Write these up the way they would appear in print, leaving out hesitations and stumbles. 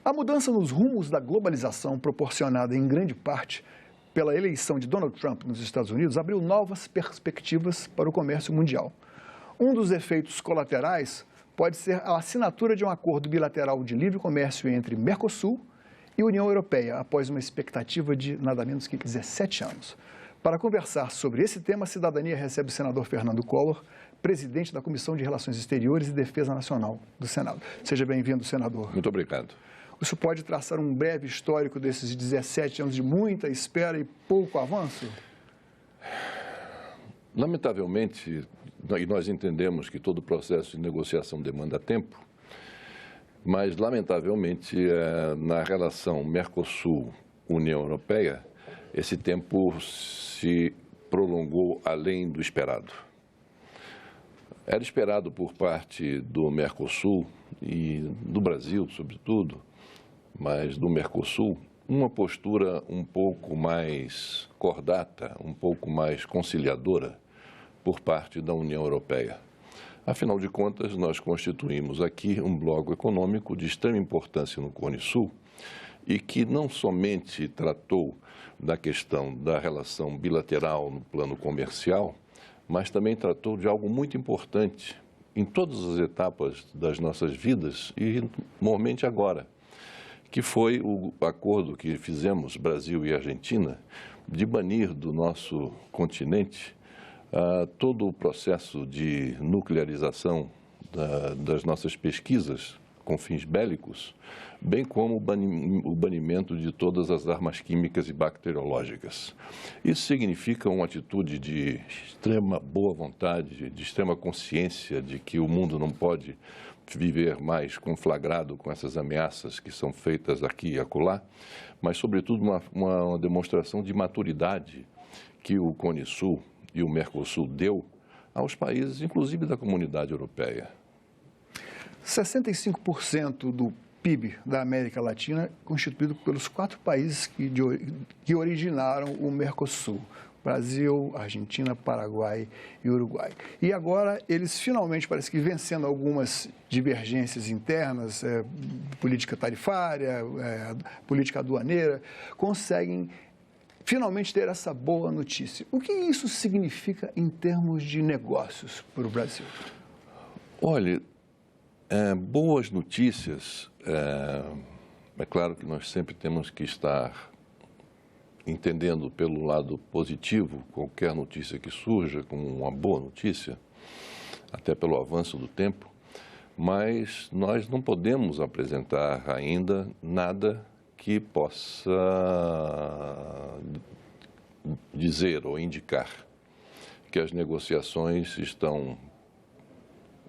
A mudança nos rumos da globalização, proporcionada em grande parte pela eleição de Donald Trump nos Estados Unidos, abriu novas perspectivas para o comércio mundial. Um dos efeitos colaterais pode ser a assinatura de um acordo bilateral de livre comércio entre Mercosul e União Europeia, após uma expectativa de nada menos que 17 anos. Para conversar sobre esse tema, a Cidadania recebe o senador Fernando Collor, presidente da Comissão de Relações Exteriores e Defesa Nacional do Senado. Seja bem-vindo, senador. Muito obrigado. O senhor pode traçar um breve histórico desses 17 anos de muita espera e pouco avanço? Lamentavelmente, e nós entendemos que todo processo de negociação demanda tempo, mas, lamentavelmente, na relação Mercosul-União Europeia, esse tempo se prolongou além do esperado. Era esperado por parte do Mercosul e do Brasil, sobretudo, mas do Mercosul, uma postura um pouco mais cordata, um pouco mais conciliadora por parte da União Europeia. Afinal de contas, nós constituímos aqui um bloco econômico de extrema importância no Cone Sul e que não somente tratou da questão da relação bilateral no plano comercial, mas também tratou de algo muito importante em todas as etapas das nossas vidas e, normalmente, agora, que foi o acordo que fizemos, Brasil e Argentina, de banir do nosso continente todo o processo de nuclearização das nossas pesquisas com fins bélicos, bem como o banimento de todas as armas químicas e bacteriológicas. Isso significa uma atitude de extrema boa vontade, de extrema consciência de que o mundo não pode viver mais conflagrado com essas ameaças que são feitas aqui e acolá, mas, sobretudo, uma demonstração de maturidade que o Cone Sul e o Mercosul deu aos países, inclusive da comunidade europeia. 65% do PIB da América Latina é constituído pelos 4 países que originaram o Mercosul: Brasil, Argentina, Paraguai e Uruguai. E agora eles finalmente, parece que vencendo algumas divergências internas, política tarifária, política aduaneira, conseguem finalmente ter essa boa notícia. O que isso significa em termos de negócios para o Brasil? Olha, boas notícias, é claro que nós sempre temos que estar entendendo pelo lado positivo qualquer notícia que surja como uma boa notícia, até pelo avanço do tempo, mas nós não podemos apresentar ainda nada que possa dizer ou indicar que as negociações estão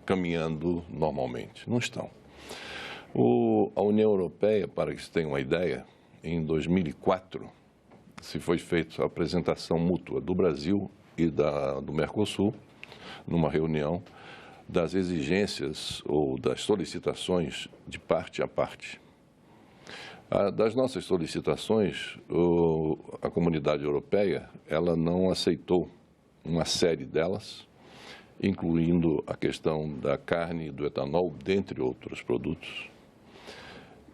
caminhando normalmente. Não estão. A União Europeia, para que se tenha uma ideia, em 2004, se foi feita a apresentação mútua do Brasil e do Mercosul, numa reunião, das exigências ou das solicitações de parte a parte. Das nossas solicitações, a comunidade europeia, ela não aceitou uma série delas, incluindo a questão da carne e do etanol, dentre outros produtos.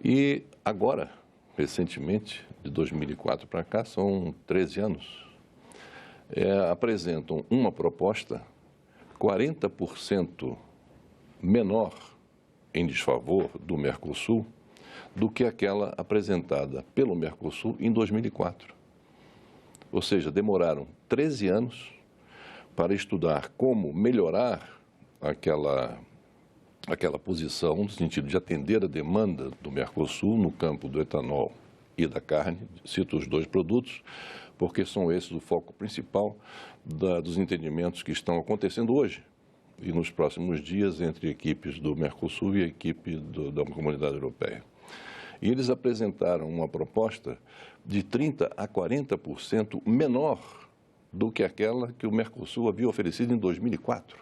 E agora, recentemente, de 2004 para cá, são 13 anos, apresentam uma proposta 40% menor em desfavor do Mercosul do que aquela apresentada pelo Mercosul em 2004. Ou seja, demoraram 13 anos para estudar como melhorar aquela posição, no sentido de atender a demanda do Mercosul no campo do etanol e da carne. Cito os 2 produtos, porque são esses o foco principal dos entendimentos que estão acontecendo hoje e nos próximos dias entre equipes do Mercosul e a equipe da Comunidade Europeia. E eles apresentaram uma proposta de 30% a 40% menor do que aquela que o Mercosul havia oferecido em 2004.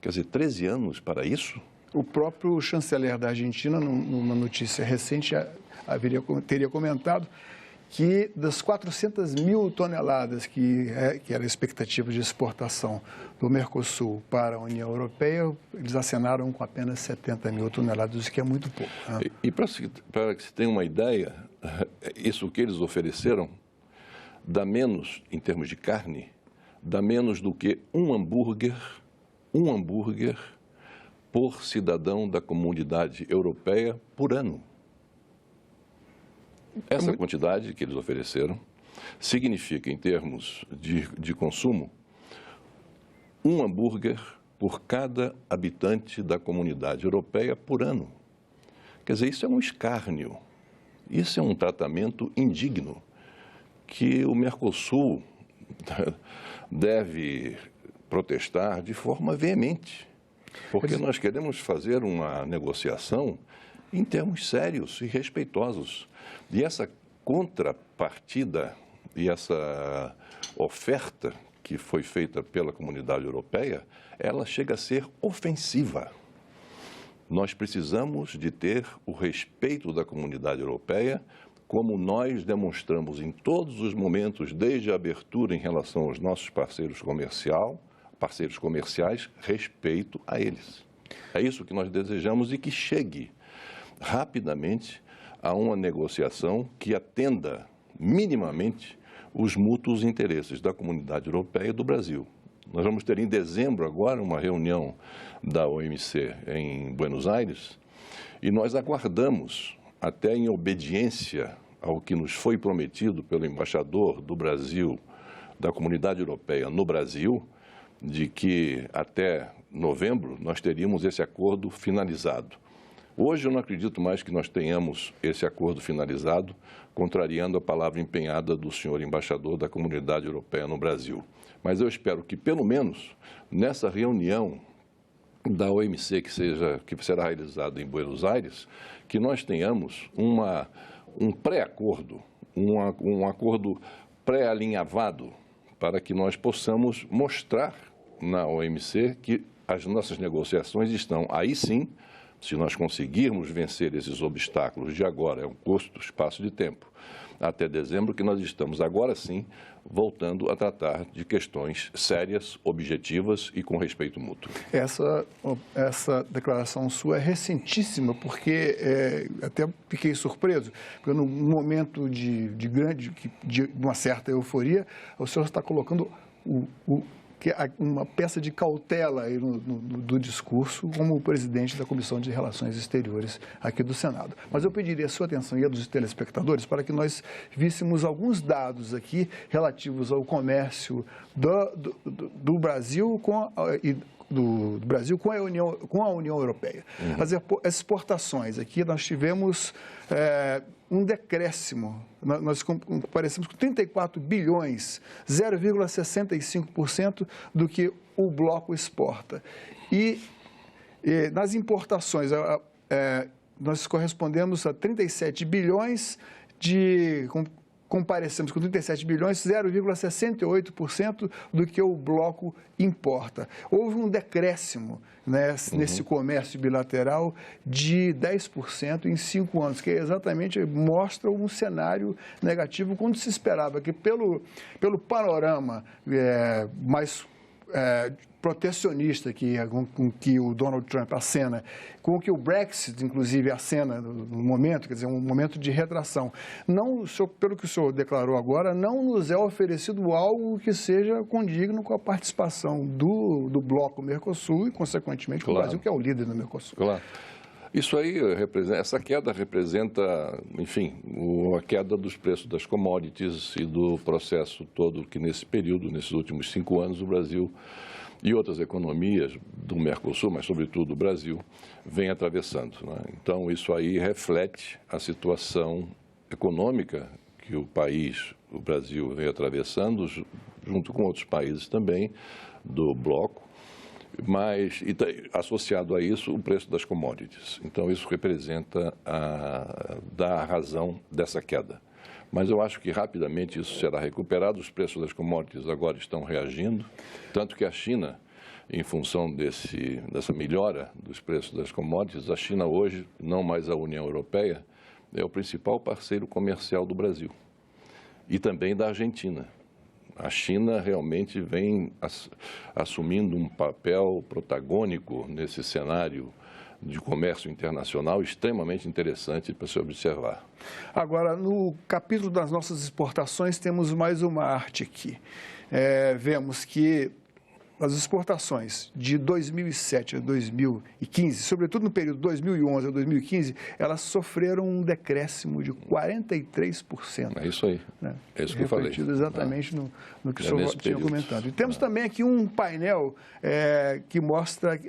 Quer dizer, 13 anos para isso? O próprio chanceler da Argentina, numa notícia recente, teria comentado que das 400 mil toneladas que era a expectativa de exportação do Mercosul para a União Europeia, eles acenaram com apenas 70 mil toneladas, o que é muito pouco, né? E para que se tenha uma ideia, isso que eles ofereceram dá menos, em termos de carne, dá menos do que um hambúrguer por cidadão da comunidade europeia por ano. Essa quantidade que eles ofereceram significa, em termos de consumo, um hambúrguer por cada habitante da comunidade europeia por ano. Quer dizer, isso é um escárnio, isso é um tratamento indigno que o Mercosul deve protestar de forma veemente, porque nós queremos fazer uma negociação em termos sérios e respeitosos. E essa contrapartida e essa oferta que foi feita pela comunidade europeia, ela chega a ser ofensiva. Nós precisamos de ter o respeito da comunidade europeia, como nós demonstramos em todos os momentos, desde a abertura em relação aos nossos parceiros comerciais, respeito a eles. É isso que nós desejamos e que chegue rapidamente a uma negociação que atenda minimamente os mútuos interesses da comunidade europeia e do Brasil. Nós vamos ter em dezembro agora uma reunião da OMC em Buenos Aires e nós aguardamos, até em obediência ao que nos foi prometido pelo embaixador do Brasil, da comunidade europeia no Brasil, de que até novembro nós teríamos esse acordo finalizado. Hoje eu não acredito mais que nós tenhamos esse acordo finalizado, contrariando a palavra empenhada do senhor embaixador da comunidade europeia no Brasil. Mas eu espero que, pelo menos, nessa reunião da OMC que será realizada em Buenos Aires, que nós tenhamos um pré-acordo, um acordo pré-alinhavado, para que nós possamos mostrar na OMC que as nossas negociações estão, aí sim, se nós conseguirmos vencer esses obstáculos de agora, é um curto espaço de tempo, até dezembro, que nós estamos agora sim voltando a tratar de questões sérias, objetivas e com respeito mútuo. Essa declaração sua é recentíssima, porque até fiquei surpreso, porque num momento de uma certa euforia, o senhor está colocando uma peça de cautela aí do discurso como o presidente da Comissão de Relações Exteriores aqui do Senado. Mas eu pediria a sua atenção e a dos telespectadores para que nós víssemos alguns dados aqui relativos ao comércio do Brasil do Brasil com a União Europeia. As exportações, aqui nós tivemos um decréscimo, nós comparecemos com 34 bilhões, 0,65% do que o bloco exporta. E nas importações, nós correspondemos a 37 bilhões comparecemos com 37 bilhões, 0,68% do que o bloco importa. Houve um decréscimo, né, nesse comércio bilateral de 10% em 5 anos, que exatamente mostra um cenário negativo quando se esperava que pelo panorama mais protecionista com que o Donald Trump acena, com que o Brexit, inclusive, acena no momento, quer dizer, um momento de retração. Não, pelo que o senhor declarou agora, não nos é oferecido algo que seja condigno com a participação do bloco Mercosul e, consequentemente, com o Brasil, que é o líder do Mercosul. Claro. Isso aí essa queda representa, enfim, a queda dos preços das commodities e do processo todo que nesse período, nesses últimos 5 anos, o Brasil e outras economias do Mercosul, mas sobretudo o Brasil, vem atravessando, né? Então, isso aí reflete a situação econômica que o Brasil, vem atravessando, junto com outros países também do bloco, mas associado a isso o preço das commodities. Então isso representa dá a razão dessa queda. Mas eu acho que rapidamente isso será recuperado, os preços das commodities agora estão reagindo, tanto que a China, em função dessa melhora dos preços das commodities, a China hoje, não mais a União Europeia, é o principal parceiro comercial do Brasil. e também da Argentina. A China realmente vem assumindo um papel protagônico nesse cenário de comércio internacional extremamente interessante para se observar. Agora, no capítulo das nossas exportações, temos mais uma arte aqui. Vemos que as exportações de 2007 a 2015, sobretudo no período 2011 a 2015, elas sofreram um decréscimo de 43%. É isso aí, né? É isso que eu falei. Refletido exatamente no que o senhor tinha período. comentado. E temos também aqui um painel que mostra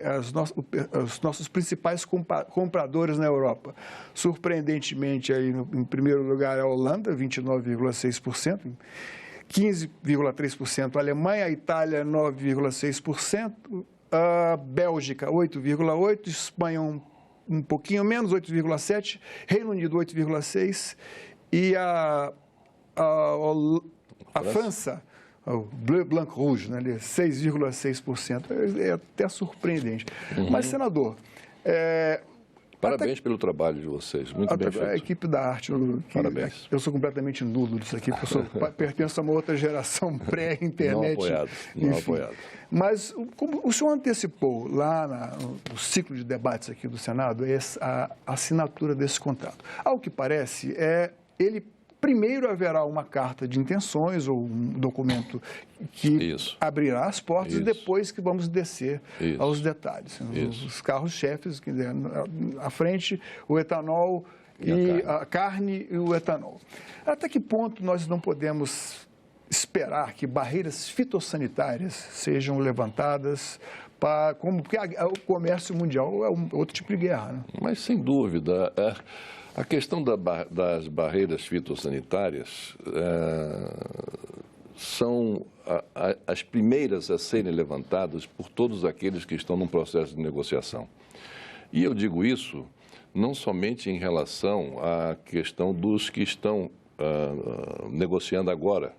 os nossos principais compradores na Europa. Surpreendentemente, aí, em primeiro lugar, a Holanda, 29,6%. 15,3%, a Alemanha, a Itália 9,6%, a Bélgica 8,8%, Espanha um pouquinho menos, 8,7%, Reino Unido 8,6% e a França, o Bleu Blanc Rouge, né, 6,6%. É até surpreendente. Mas, senador... Parabéns pelo trabalho de vocês, muito bem feito. A equipe da arte, Parabéns. Eu sou completamente nulo disso aqui, porque eu pertenço a uma outra geração pré-internet. Não apoiado. Mas, como o senhor antecipou lá no ciclo de debates aqui do Senado, a assinatura desse contrato. Ao que parece, primeiro haverá uma carta de intenções ou um documento que abrirá as portas e depois que vamos descer aos detalhes. Os carros-chefes, à frente, o etanol e a carne e o etanol. Até que ponto nós não podemos esperar que barreiras fitossanitárias sejam levantadas porque o comércio mundial é outro tipo de guerra, né? Mas, sem dúvida, a questão das barreiras fitossanitárias são as primeiras a serem levantadas por todos aqueles que estão num processo de negociação. E eu digo isso não somente em relação à questão dos que estão negociando agora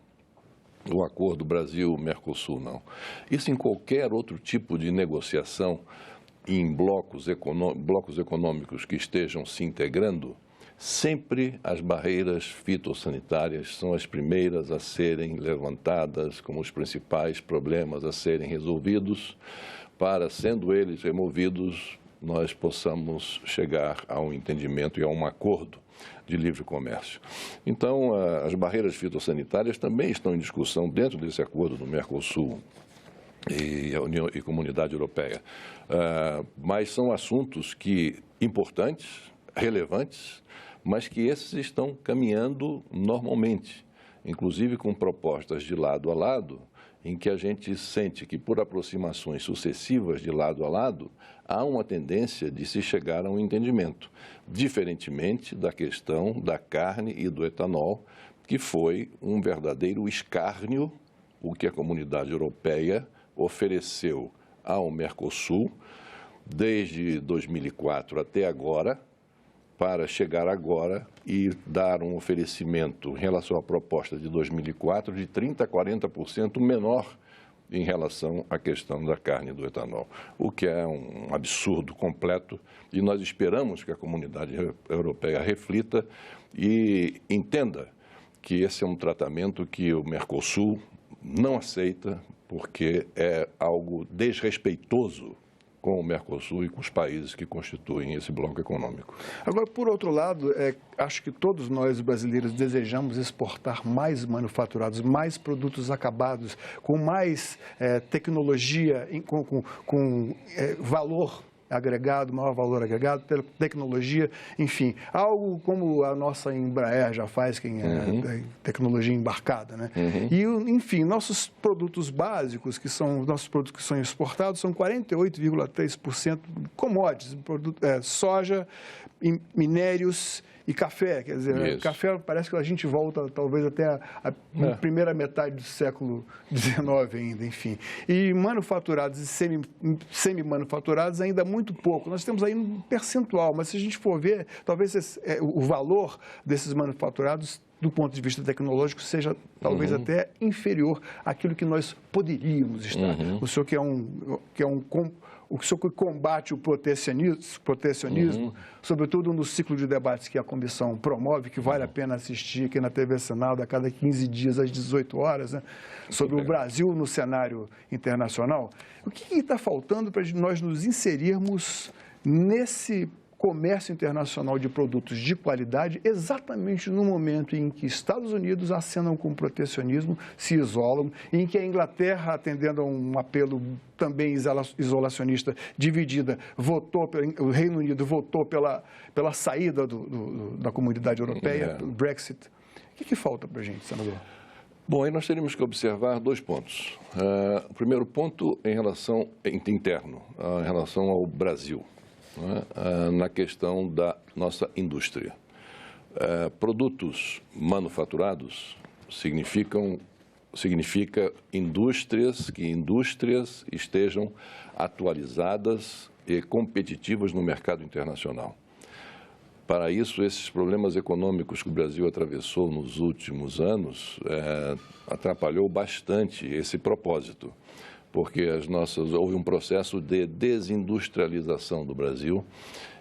o acordo Brasil-Mercosul, não. Isso em qualquer outro tipo de negociação em blocos econômicos que estejam se integrando, sempre as barreiras fitossanitárias são as primeiras a serem levantadas como os principais problemas a serem resolvidos, para, sendo eles removidos, nós possamos chegar a um entendimento e a um acordo de livre comércio. Então, as barreiras fitossanitárias também estão em discussão dentro desse acordo do Mercosul e Comunidade Europeia. Mas são assuntos importantes, relevantes, mas que esses estão caminhando normalmente, inclusive com propostas de lado a lado, em que a gente sente que, por aproximações sucessivas de lado a lado, há uma tendência de se chegar a um entendimento, diferentemente da questão da carne e do etanol, que foi um verdadeiro escárnio o que a Comunidade Europeia ofereceu ao Mercosul desde 2004 até agora, para chegar agora e dar um oferecimento em relação à proposta de 2004 de 30% a 40% menor em relação à questão da carne e do etanol, o que é um absurdo completo, e nós esperamos que a Comunidade Europeia reflita e entenda que esse é um tratamento que o Mercosul não aceita, porque é algo desrespeitoso com o Mercosul e com os países que constituem esse bloco econômico. Agora, por outro lado, acho que todos nós brasileiros desejamos exportar mais manufaturados, mais produtos acabados, com mais tecnologia, com valor agregado, maior valor agregado, tecnologia, enfim, algo como a nossa Embraer já faz, que é tecnologia embarcada, né? E, enfim, nossos produtos básicos, nossos produtos que são exportados, são 48,3% commodities, soja, minérios e café, quer dizer, café parece que a gente volta talvez até a primeira metade do século XIX ainda, enfim. E manufaturados e semi-manufaturados ainda muito pouco. Nós temos aí um percentual, mas se a gente for ver, talvez o valor desses manufaturados do ponto de vista tecnológico, seja talvez até inferior àquilo que nós poderíamos estar. O senhor o senhor que combate o protecionismo, sobretudo no ciclo de debates que a comissão promove, que vale a pena assistir aqui na TV Senado a cada 15 dias, às 18 horas, né, sobre o Brasil no cenário internacional. O que está faltando para nós nos inserirmos nesse comércio internacional de produtos de qualidade, exatamente no momento em que Estados Unidos acenam com o protecionismo, se isolam, em que a Inglaterra, atendendo a um apelo também isolacionista dividida, o Reino Unido votou pela saída da comunidade europeia, o Brexit. O que falta para a gente, senador? Bom, aí nós teríamos que observar 2 pontos. O primeiro ponto em relação interno, em relação ao Brasil. Na questão da nossa indústria. Produtos manufaturados significa indústrias estejam atualizadas e competitivas no mercado internacional. Para isso, esses problemas econômicos que o Brasil atravessou nos últimos anos atrapalhou bastante esse propósito, porque houve um processo de desindustrialização do Brasil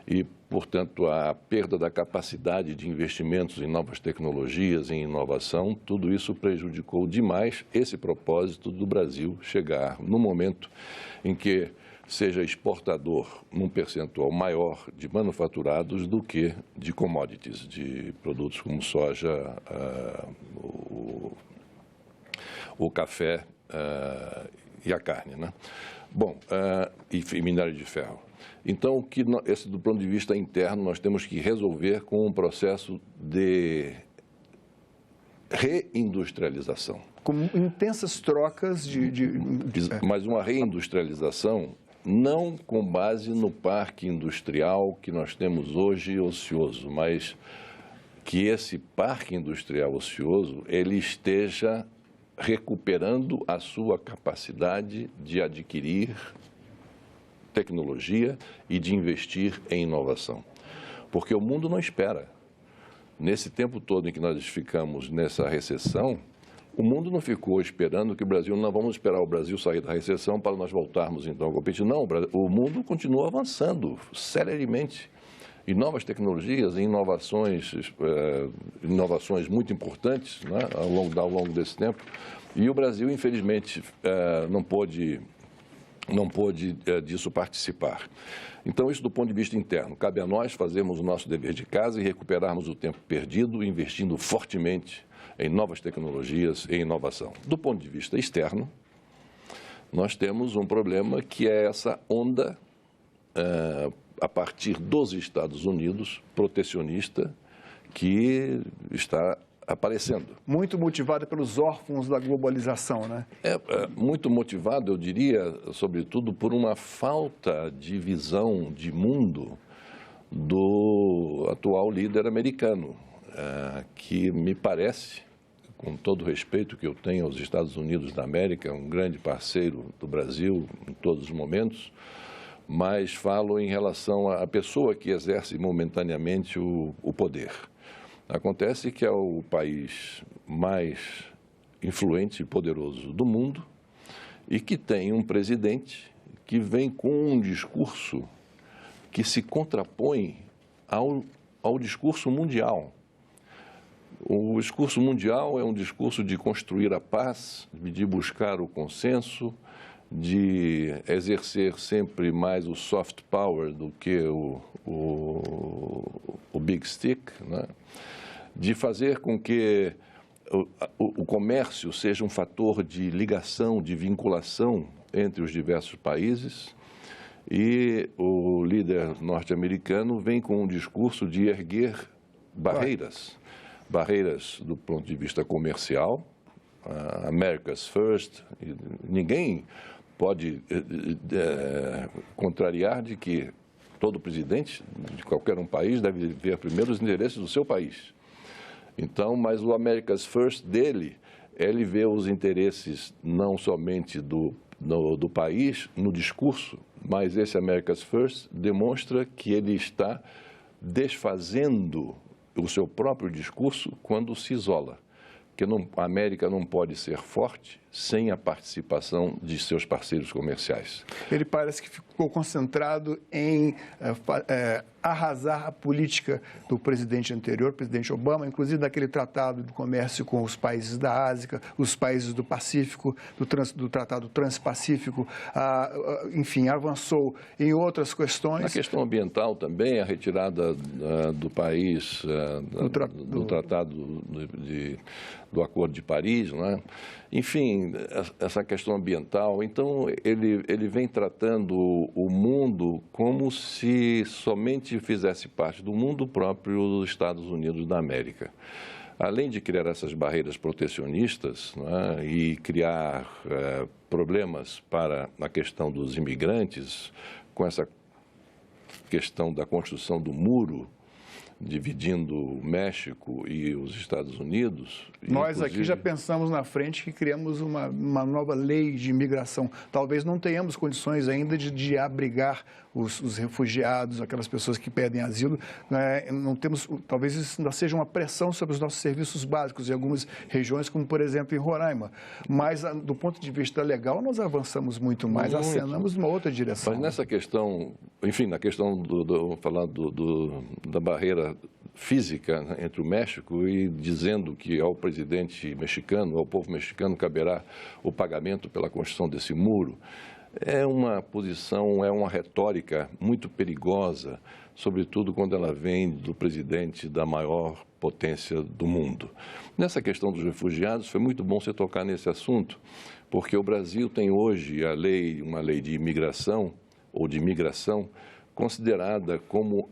e, portanto, a perda da capacidade de investimentos em novas tecnologias, em inovação, tudo isso prejudicou demais esse propósito do Brasil chegar no momento em que seja exportador num percentual maior de manufaturados do que de commodities, de produtos como soja, o café e a carne, né? Bom, e minério de ferro. Então, do ponto de vista interno, nós temos que resolver com um processo de reindustrialização. Com intensas trocas Mas uma reindustrialização não com base no parque industrial que nós temos hoje ocioso, mas que esse parque industrial ocioso ele esteja recuperando a sua capacidade de adquirir tecnologia e de investir em inovação. Porque o mundo não espera. Nesse tempo todo em que nós ficamos nessa recessão, o mundo não ficou esperando que o Brasil, não vamos esperar o Brasil sair da recessão para nós voltarmos então a competir. Não, o mundo continua avançando celeremente em novas tecnologias, em inovações muito importantes, né, ao longo desse tempo. E o Brasil, infelizmente, não pôde disso participar. Então, isso do ponto de vista interno. Cabe a nós fazermos o nosso dever de casa e recuperarmos o tempo perdido, investindo fortemente em novas tecnologias e inovação. Do ponto de vista externo, nós temos um problema que é essa onda a partir dos Estados Unidos, protecionista, que está aparecendo. Muito motivada pelos órfãos da globalização, né? Muito motivado, eu diria, sobretudo por uma falta de visão de mundo do atual líder americano, que me parece, com todo o respeito que eu tenho aos Estados Unidos da América, um grande parceiro do Brasil em todos os momentos, mas falo em relação à pessoa que exerce momentaneamente o poder. Acontece que é o país mais influente e poderoso do mundo e que tem um presidente que vem com um discurso que se contrapõe ao discurso mundial. O discurso mundial é um discurso de construir a paz, de buscar o consenso, de exercer sempre mais o soft power do que o big stick, né? De fazer com que o comércio seja um fator de ligação, de vinculação entre os diversos países, e o líder norte-americano vem com um discurso de erguer barreiras do ponto de vista comercial, America's First. Ninguém pode contrariar de que todo presidente de qualquer um país deve ver primeiro os interesses do seu país. Então, mas o America's First dele, ele vê os interesses não somente do país no discurso, mas esse America's First demonstra que ele está desfazendo o seu próprio discurso quando se isola. Porque a América não pode ser forte sem a participação de seus parceiros comerciais. Ele parece que ficou concentrado em arrasar a política do presidente anterior, presidente Obama, inclusive daquele tratado de comércio com os países da Ásia, os países do Pacífico, do tratado Transpacífico, enfim, avançou em outras questões. Na questão ambiental também, a retirada do país do tratado do Acordo de Paris, né? Enfim, essa questão ambiental. Então, ele vem tratando o mundo como se somente fizesse parte do mundo próprio dos Estados Unidos da América. Além de criar essas barreiras protecionistas, né, e criar problemas para a questão dos imigrantes, com essa questão da construção do muro, dividindo o México e os Estados Unidos. Nós aqui já pensamos na frente que criamos uma nova lei de imigração. Talvez não tenhamos condições ainda de abrigar os refugiados, aquelas pessoas que pedem asilo. Não temos, talvez isso ainda seja uma pressão sobre os nossos serviços básicos em algumas regiões, como por exemplo em Roraima. Mas do ponto de vista legal, nós avançamos muito mais, acenamos numa outra direção. Mas nessa questão, enfim, na questão da barreira física, né, entre o México, e dizendo que ao presidente mexicano, ao povo mexicano, caberá o pagamento pela construção desse muro, é uma posição, é uma retórica muito perigosa, sobretudo quando ela vem do presidente da maior potência do mundo. Nessa questão dos refugiados, foi muito bom você tocar nesse assunto, porque o Brasil tem hoje uma lei de imigração, ou de migração, considerada como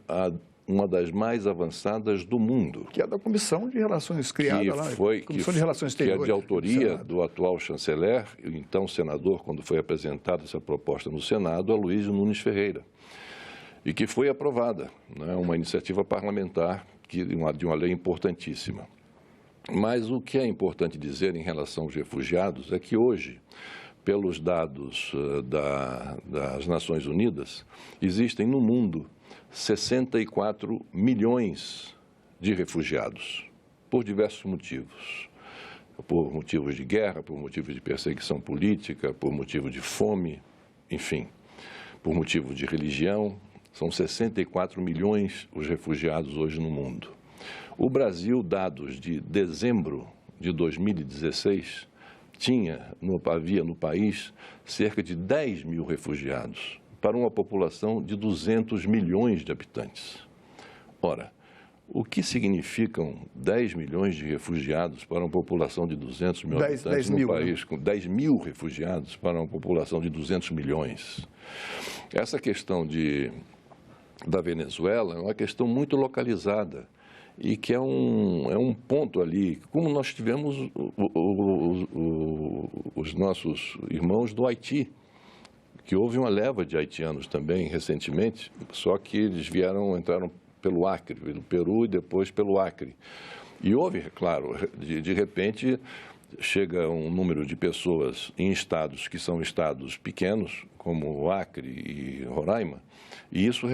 uma das mais avançadas do mundo. Que é da Comissão de Relações criada lá, Comissão de Relações Exteriores. Que é de autoria do atual chanceler, então senador, quando foi apresentada essa proposta no Senado, Aloysio Nunes Ferreira, e que foi aprovada, né, uma iniciativa parlamentar de uma lei importantíssima. Mas o que é importante dizer em relação aos refugiados é que hoje, pelos dados das Nações Unidas, existem no mundo 64 milhões de refugiados, por diversos motivos. Por motivos de guerra, por motivos de perseguição política, por motivo de fome, enfim, por motivo de religião. São 64 milhões os refugiados hoje no mundo. O Brasil, dados de dezembro de 2016, havia no país cerca de 10 mil refugiados, para uma população de 200 milhões de habitantes. Ora, o que significam 10 milhões de refugiados para uma população de 200 mil habitantes no país, com 10 mil refugiados para uma população de 200 milhões? Essa questão da Venezuela é uma questão muito localizada e que é um ponto ali, como nós tivemos os nossos irmãos do Haiti, que houve uma leva de haitianos também recentemente, só que eles entraram pelo Acre, pelo Peru e depois pelo Acre. E houve, claro, de repente chega um número de pessoas em estados que são estados pequenos, como o Acre e Roraima, e isso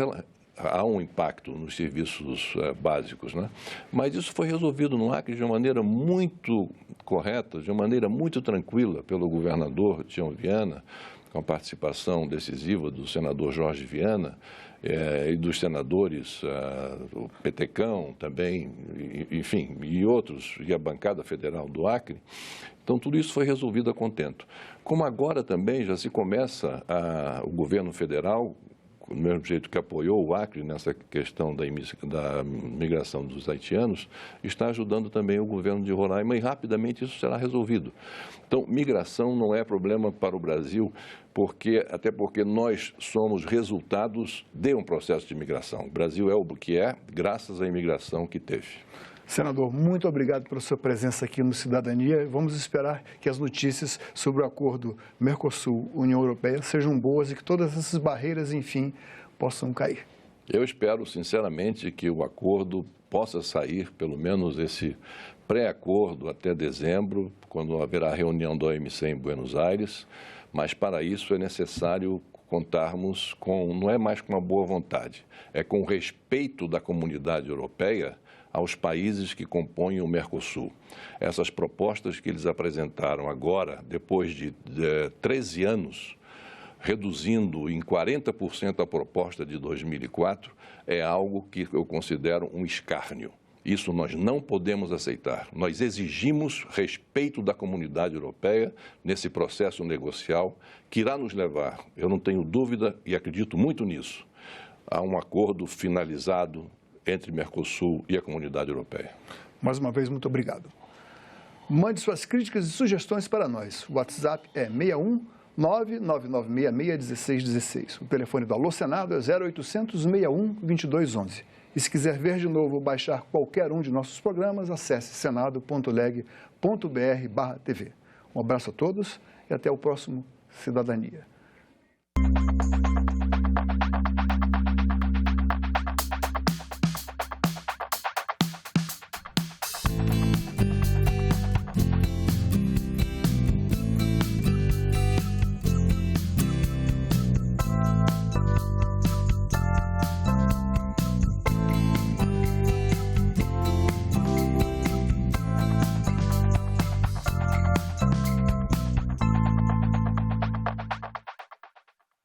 há um impacto nos serviços básicos, né? Mas isso foi resolvido no Acre de uma maneira muito correta, de uma maneira muito tranquila pelo governador Tião Viana, com a participação decisiva do senador Jorge Viana e dos senadores, o Petecão também, enfim, e outros, e a bancada federal do Acre. Então, tudo isso foi resolvido a contento. Como agora também já se começa o governo federal, do mesmo jeito que apoiou o Acre nessa questão da migração dos haitianos, está ajudando também o governo de Roraima e rapidamente isso será resolvido. Então, migração não é problema para o Brasil, até porque nós somos resultados de um processo de migração. O Brasil é o que é, graças à imigração que teve. Senador, muito obrigado pela sua presença aqui no Cidadania. Vamos esperar que as notícias sobre o acordo Mercosul-União Europeia sejam boas e que todas essas barreiras, enfim, possam cair. Eu espero, sinceramente, que o acordo possa sair, pelo menos esse pré-acordo, até dezembro, quando haverá a reunião da OMC em Buenos Aires, mas para isso é necessário contarmos não é mais com uma boa vontade, é com o respeito da comunidade europeia aos países que compõem o Mercosul. Essas propostas que eles apresentaram agora, depois de 13 anos, reduzindo em 40% a proposta de 2004, é algo que eu considero um escárnio. Isso nós não podemos aceitar. Nós exigimos respeito da comunidade europeia nesse processo negocial que irá nos levar, eu não tenho dúvida e acredito muito nisso, a um acordo finalizado entre Mercosul e a comunidade europeia. Mais uma vez, muito obrigado. Mande suas críticas e sugestões para nós. O WhatsApp é 61 999661616. O telefone do Alô Senado é 0800 61 2211. E se quiser ver de novo ou baixar qualquer um de nossos programas, acesse senado.leg.br/tv. Um abraço a todos e até o próximo Cidadania.